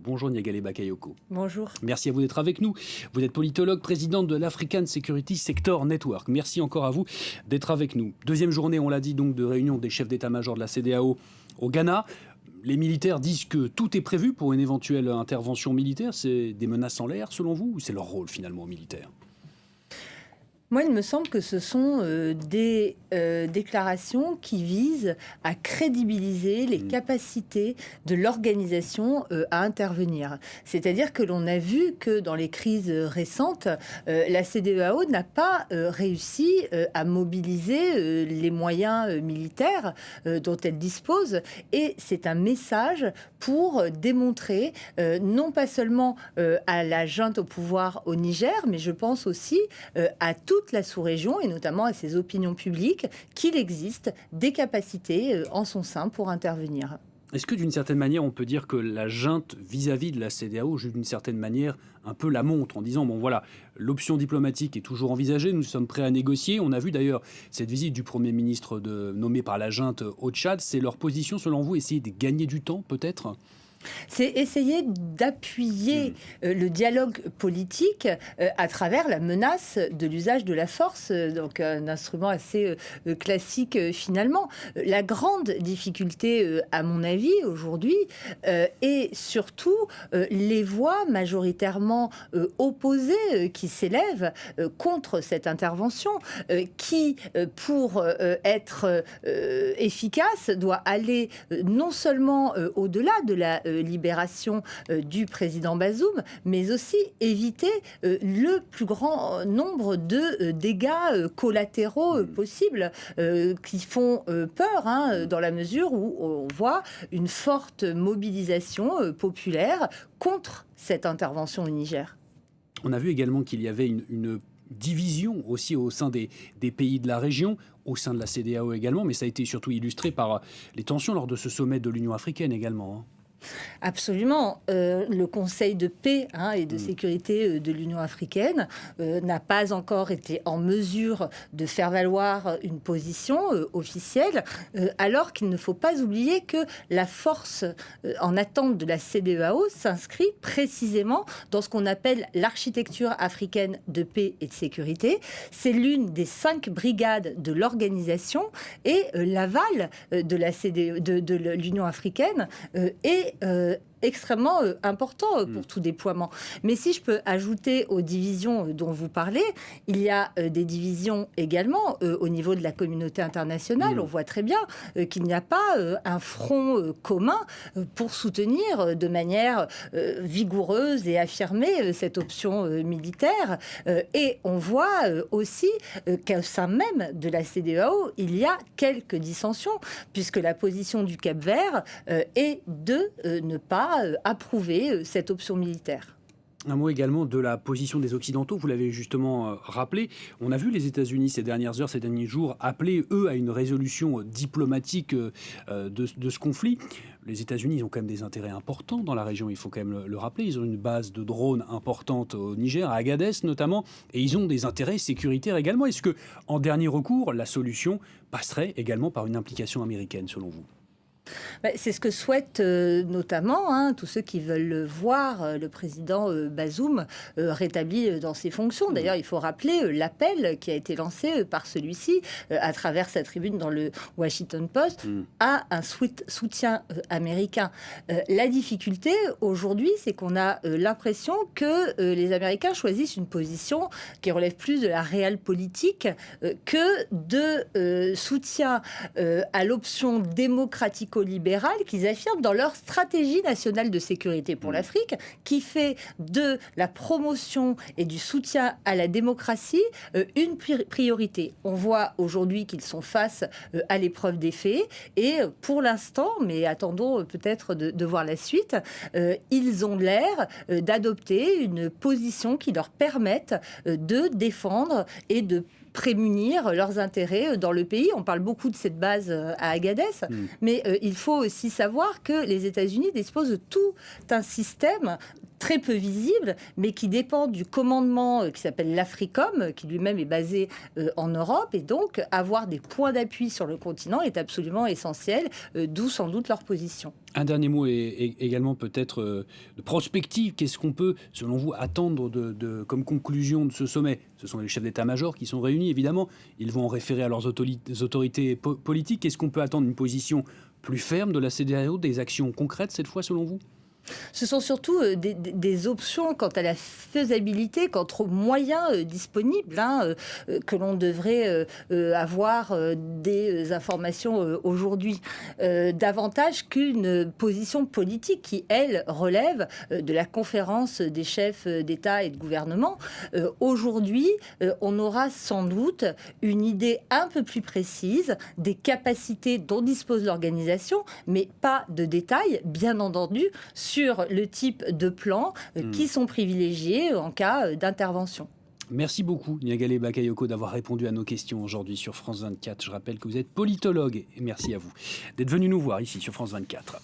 Bonjour Niagale Bakayoko. Bonjour. Merci à vous d'être avec nous. Vous êtes politologue, présidente de l'African Security Sector Network. Merci encore à vous d'être avec nous. Deuxième journée, on l'a dit, donc, de réunion des chefs d'état-major de la CEDEAO au Ghana. Les militaires disent que tout est prévu pour une éventuelle intervention militaire. C'est des menaces en l'air, selon vous, ou c'est leur rôle, finalement, aux militaires ? Moi, il me semble que ce sont des déclarations qui visent à crédibiliser les capacités de l'organisation à intervenir. C'est-à-dire que l'on a vu que dans les crises récentes, la CEDEAO n'a pas réussi à mobiliser les moyens militaires dont elle dispose. Et c'est un message pour démontrer, non pas seulement à la junte au pouvoir au Niger, mais je pense aussi à toute la sous-région et notamment à ses opinions publiques qu'il existe des capacités en son sein pour intervenir. Est-ce que d'une certaine manière, on peut dire que la junte vis-à-vis de la CEDEAO joue d'une certaine manière un peu la montre en disant, bon voilà, l'option diplomatique est toujours envisagée, nous sommes prêts à négocier. On a vu d'ailleurs cette visite du Premier ministre nommé par la junte au Tchad. C'est leur position, selon vous, essayer de gagner du temps peut-être ? C'est essayer d'appuyer le dialogue politique à travers la menace de l'usage de la force, donc un instrument assez classique finalement. La grande difficulté, à mon avis, aujourd'hui, est surtout les voix majoritairement opposées qui s'élèvent contre cette intervention, qui, pour être efficace, doit aller non seulement au-delà de la libération du président Bazoum, mais aussi éviter le plus grand nombre de dégâts collatéraux possibles qui font peur, dans la mesure où on voit une forte mobilisation populaire contre cette intervention au Niger. On a vu également qu'il y avait une division aussi au sein des pays de la région, au sein de la CEDEAO également, mais ça a été surtout illustré par les tensions lors de ce sommet de l'Union africaine également. Absolument. Le Conseil de paix et de sécurité de l'Union africaine n'a pas encore été en mesure de faire valoir une position officielle, alors qu'il ne faut pas oublier que la force en attente de la CEDEAO s'inscrit précisément dans ce qu'on appelle l'architecture africaine de paix et de sécurité. C'est l'une des 5 brigades de l'organisation et l'aval de la de l'Union africaine est extrêmement important pour tout déploiement. Mais si je peux ajouter aux divisions dont vous parlez, il y a des divisions également au niveau de la communauté internationale. On voit très bien qu'il n'y a pas un front commun pour soutenir de manière vigoureuse et affirmée cette option militaire. Et on voit aussi qu'au sein même de la CEDEAO, il y a quelques dissensions, puisque la position du Cap-Vert est de ne pas approuver cette option militaire. Un mot également de la position des Occidentaux, vous l'avez justement rappelé. On a vu les États-Unis ces dernières heures, ces derniers jours, appeler, eux, à une résolution diplomatique de ce conflit. Les États-Unis, ils ont quand même des intérêts importants dans la région, il faut quand même le rappeler. Ils ont une base de drones importante au Niger, à Agadez notamment, et ils ont des intérêts sécuritaires également. Est-ce que, en dernier recours, la solution passerait également par une implication américaine, selon vous ? C'est ce que souhaitent notamment tous ceux qui veulent voir le président Bazoum rétabli dans ses fonctions. D'ailleurs, il faut rappeler l'appel qui a été lancé par celui-ci à travers sa tribune dans le Washington Post à un soutien américain. La difficulté aujourd'hui, c'est qu'on a l'impression que les Américains choisissent une position qui relève plus de la réelle politique que de soutien à l'option démocratico-libérale qu'ils affirment dans leur stratégie nationale de sécurité pour l'Afrique, qui fait de la promotion et du soutien à la démocratie une priorité. On voit aujourd'hui qu'ils sont face à l'épreuve des faits et pour l'instant, mais attendons peut-être de voir la suite, ils ont l'air d'adopter une position qui leur permette de défendre et de prémunir leurs intérêts dans le pays. On parle beaucoup de cette base à Agadez, mais il faut aussi savoir que les États-Unis disposent de tout un système très peu visible, mais qui dépend du commandement qui s'appelle l'AFRICOM, qui lui-même est basé en Europe. Et donc, avoir des points d'appui sur le continent est absolument essentiel, d'où sans doute leur position. Un dernier mot et également peut-être de prospective. Qu'est-ce qu'on peut, selon vous, attendre comme conclusion de ce sommet? Ce sont les chefs d'état-major qui sont réunis, évidemment. Ils vont en référer à leurs autorités politiques. Est-ce qu'on peut attendre une position plus ferme de la CEDEAO, des actions concrètes cette fois, selon vous? Ce sont surtout des options quant à la faisabilité, quant aux moyens disponibles, que l'on devrait avoir des informations aujourd'hui, davantage qu'une position politique qui, elle, relève de la conférence des chefs d'État et de gouvernement. Aujourd'hui, on aura sans doute une idée un peu plus précise des capacités dont dispose l'organisation, mais pas de détails, bien entendu, sur le type de plans qui sont privilégiés en cas d'intervention. Merci beaucoup, Niagale Bakayoko, d'avoir répondu à nos questions aujourd'hui sur France 24. Je rappelle que vous êtes politologue et merci à vous d'être venu nous voir ici sur France 24.